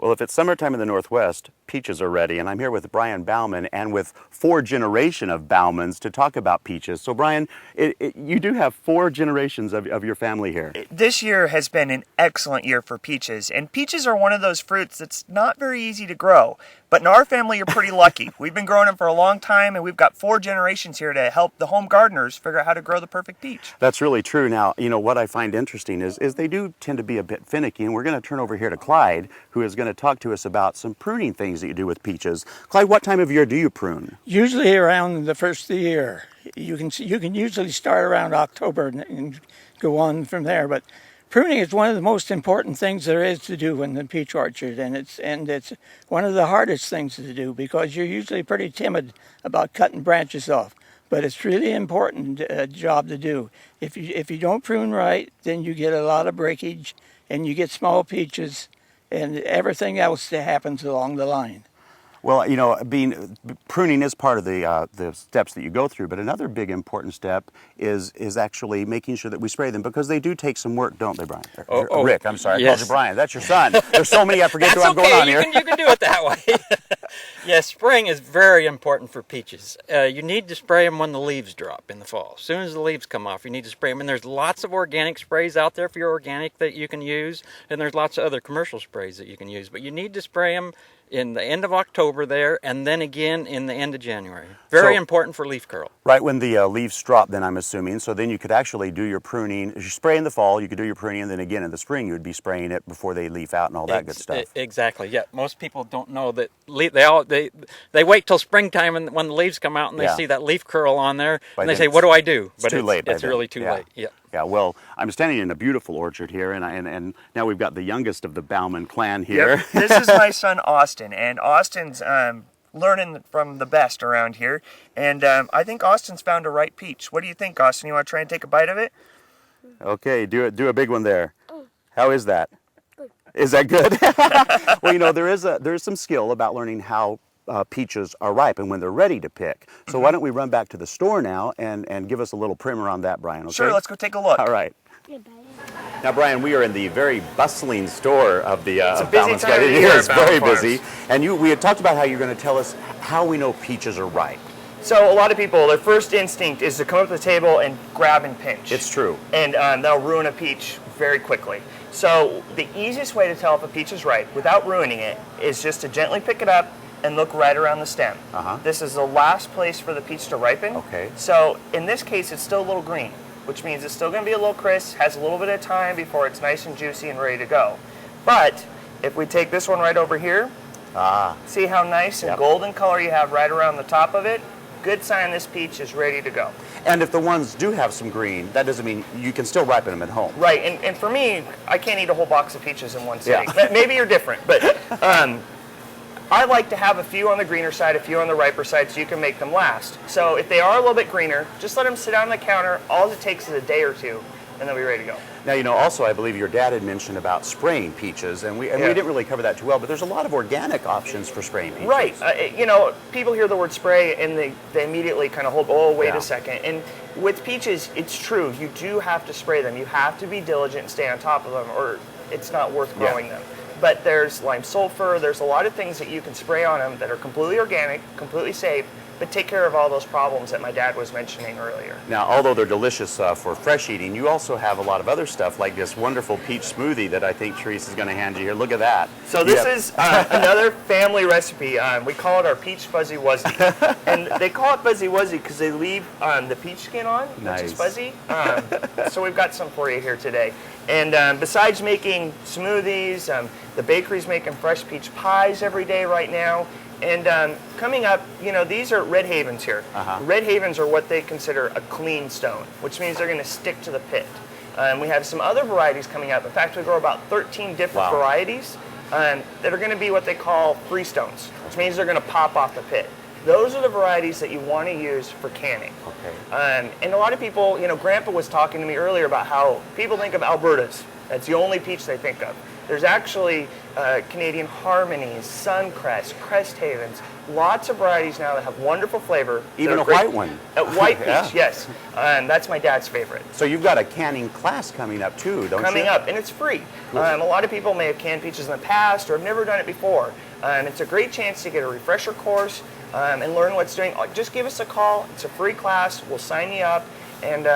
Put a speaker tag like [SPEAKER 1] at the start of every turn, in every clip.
[SPEAKER 1] Well, if it's summertime in the Northwest, peaches are ready, and I'm here with Brian Bauman and with 4 generations of Baumans to talk about peaches. So Brian, you do have 4 generations of your family here.
[SPEAKER 2] This year has been an excellent year for peaches, and peaches are one of those fruits that's not very easy to grow. But in our family, you're pretty lucky. We've been growing them for a long time, and we've got 4 generations here to help the home gardeners figure out how to grow the perfect peach.
[SPEAKER 1] That's really true. Now, you know, what I find interesting is they do tend to be a bit finicky, and we're going to turn over here to Clyde, who is going to talk to us about some pruning things that you do with peaches. Clyde, what time of year do you prune?
[SPEAKER 3] Usually around the first of the year. You can usually start around October and go on from there, but pruning is one of the most important things there is to do in the peach orchard, and it's one of the hardest things to do because you're usually pretty timid about cutting branches off. But it's really important job to do. If you don't prune right, then you get a lot of breakage, and you get small peaches, and everything else that happens along the line.
[SPEAKER 1] Well, you know, pruning is part of the steps that you go through, but another big important step is actually making sure that we spray them, because they do take some work, don't they, Brian? Rick, I'm sorry, I called you Brian. That's your son. There's so many, I forget what I'm going on here.
[SPEAKER 4] You can do it that way. Yes, spraying is very important for peaches. You need to spray them when the leaves drop in the fall. As soon as the leaves come off, you need to spray them. And there's lots of organic sprays out there for your organic that you can use, and there's lots of other commercial sprays that you can use. But you need to spray them in the end of October there, and then again in the end of January. Very important for leaf curl.
[SPEAKER 1] Right when the leaves drop, then I'm assuming, so then you could actually do your pruning. If you spray in the fall, you could do your pruning, and then again in the spring you would be spraying it before they leaf out and all that good stuff.
[SPEAKER 4] Exactly, yeah. Most people don't know that they wait till springtime and when the leaves come out and they see that leaf curl on there, and they say, what do I do?
[SPEAKER 1] But too late.
[SPEAKER 4] It's really too late, yeah.
[SPEAKER 1] Yeah, well, I'm standing in a beautiful orchard here, and now we've got the youngest of the Bauman clan here.
[SPEAKER 2] Yep. This is my son, Austin, and Austin's learning from the best around here, and I think Austin's found a ripe peach. What do you think, Austin? You want to try and take a bite of it?
[SPEAKER 1] Okay, do a big one there. How is that? Good. Is that good? Well, you know, there is some skill about learning how peaches are ripe and when they're ready to pick. So why don't we run back to the store now and give us a little primer on that, Brian, okay?
[SPEAKER 2] Sure, let's go take a look.
[SPEAKER 1] All right. Now, Brian, we are in the very bustling store of the Bauman's Garden. It's very busy. And we had talked about how you're going to tell us how we know peaches are ripe.
[SPEAKER 2] So a lot of people, their first instinct is to come up to the table and grab and pinch.
[SPEAKER 1] It's true.
[SPEAKER 2] And that'll ruin a peach very quickly. So the easiest way to tell if a peach is ripe without ruining it is just to gently pick it up and look right around the stem. This is the last place for the peach to ripen.
[SPEAKER 1] Okay.
[SPEAKER 2] So in this case, it's still a little green, which means it's still going to be a little crisp, has a little bit of time before it's nice and juicy and ready to go. But if we take this one right over here, see how nice and golden color you have right around the top of it? Good sign this peach is ready to go.
[SPEAKER 1] And if the ones do have some green, that doesn't mean you can still ripen them at home.
[SPEAKER 2] Right, and for me, I can't eat a whole box of peaches in one sitting. Maybe you're different, but I like to have a few on the greener side, a few on the riper side, so you can make them last. So if they are a little bit greener, just let them sit on the counter. All it takes is a day or two, and they'll be ready to go.
[SPEAKER 1] Now, you know, also I believe your dad had mentioned about spraying peaches, and we didn't really cover that too well, but there's a lot of organic options for spraying peaches.
[SPEAKER 2] Right. You know, people hear the word spray, and they immediately kind of hold, oh, wait a second. And with peaches, it's true. You do have to spray them. You have to be diligent and stay on top of them, or it's not worth growing them. But there's lime sulfur, there's a lot of things that you can spray on them that are completely organic, completely safe, but take care of all those problems that my dad was mentioning earlier.
[SPEAKER 1] Now, although they're delicious for fresh eating, you also have a lot of other stuff, like this wonderful peach smoothie that I think Teresa's going to hand you here. Look at that.
[SPEAKER 2] So this is another family recipe. We call it our peach fuzzy wuzzy. And they call it fuzzy wuzzy because they leave the peach skin on, which is fuzzy. So we've got some for you here today. And besides making smoothies, the bakery's making fresh peach pies every day right now. And coming up, you know, these are Red Havens here. Red Havens are what they consider a clean stone, which means they're going to stick to the pit. We have some other varieties coming up. In fact, we grow about 13 different varieties that are going to be what they call freestones, which means they're going to pop off the pit. Those are the varieties that you want to use for canning.
[SPEAKER 1] Okay.
[SPEAKER 2] And a lot of people, you know, Grandpa was talking to me earlier about how people think of Albertas That's the only peach they think of. There's actually Canadian Harmonies, Suncrest, Crest Havens, lots of varieties now that have wonderful flavor.
[SPEAKER 1] Even
[SPEAKER 2] They're
[SPEAKER 1] a
[SPEAKER 2] great.
[SPEAKER 1] white one.
[SPEAKER 2] A white peach,
[SPEAKER 1] Yeah.
[SPEAKER 2] yes. And that's my dad's favorite.
[SPEAKER 1] So you've got a canning class coming up too, don't you?
[SPEAKER 2] Coming up, and it's free. A lot of people may have canned peaches in the past or have never done it before. And it's a great chance to get a refresher course and learn what's doing. Just give us a call. It's a free class. We'll sign you up, and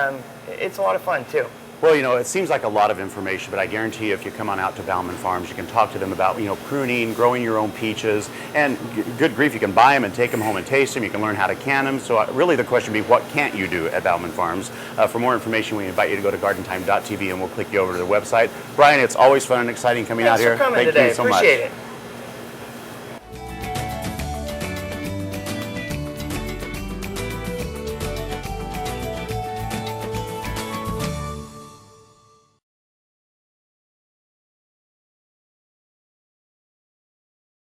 [SPEAKER 2] it's a lot of fun too.
[SPEAKER 1] Well, you know, it seems like a lot of information, but I guarantee you if you come on out to Bauman Farms, you can talk to them about, you know, pruning, growing your own peaches, and good grief, you can buy them and take them home and taste them. You can learn how to can them. So really the question would be, what can't you do at Bauman Farms? For more information, we invite you to go to gardentime.tv and we'll click you over to the website. Brian, it's always fun and exciting coming out here.
[SPEAKER 2] Thanks for coming
[SPEAKER 1] Thank
[SPEAKER 2] today.
[SPEAKER 1] you so much.
[SPEAKER 2] Appreciate it.